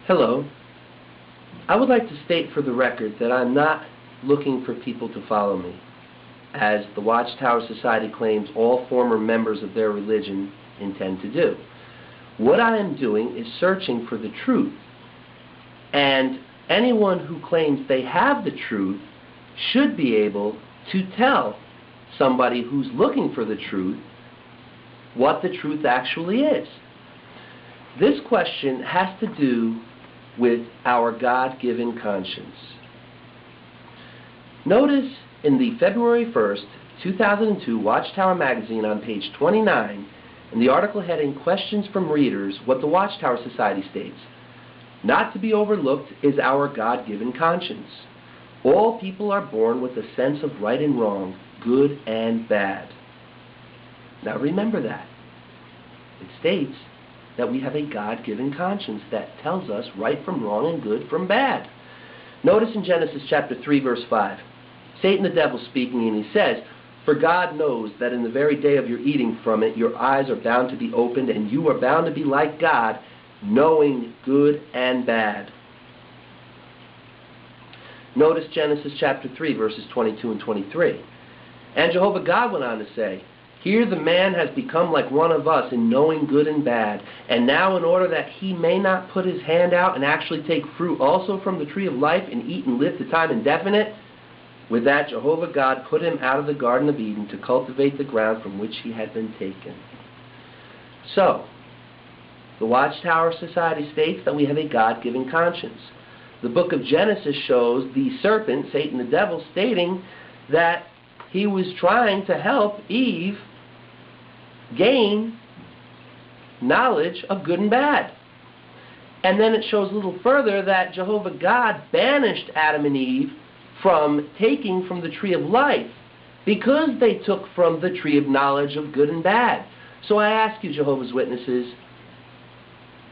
Hello. I would like to state for the record that I'm not looking for people to follow me, as the Watchtower Society claims all former members of their religion intend to do. What I am doing is searching for the truth, and anyone who claims they have the truth should be able to tell somebody who's looking for the truth what the truth actually is. This question has to do with our God-given conscience. Notice in the February 1st, 2002 Watchtower magazine on page 29, in the article heading Questions from Readers, what the Watchtower Society states: "Not to be overlooked is our God-given conscience. All people are born with a sense of right and wrong, good and bad." Now remember that. It states that we have a God-given conscience that tells us right from wrong and good from bad. Notice in Genesis chapter 3, verse 5, Satan the devil speaking, and he says, "For God knows that in the very day of your eating from it, your eyes are bound to be opened, and you are bound to be like God, knowing good and bad." Notice Genesis chapter 3, verses 22 and 23. "And Jehovah God went on to say, Here the man has become like one of us in knowing good and bad. And now in order that he may not put his hand out and actually take fruit also from the tree of life and eat and live to time indefinite, with that Jehovah God put him out of the Garden of Eden to cultivate the ground from which he had been taken." So, the Watchtower Society states that we have a God-given conscience. The book of Genesis shows the serpent, Satan the devil, stating that he was trying to help Eve gain knowledge of good and bad. And then it shows a little further that Jehovah God banished Adam and Eve from taking from the tree of life because they took from the tree of knowledge of good and bad. So I ask you, Jehovah's Witnesses,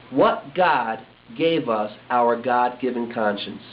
what God gave us our God-given conscience?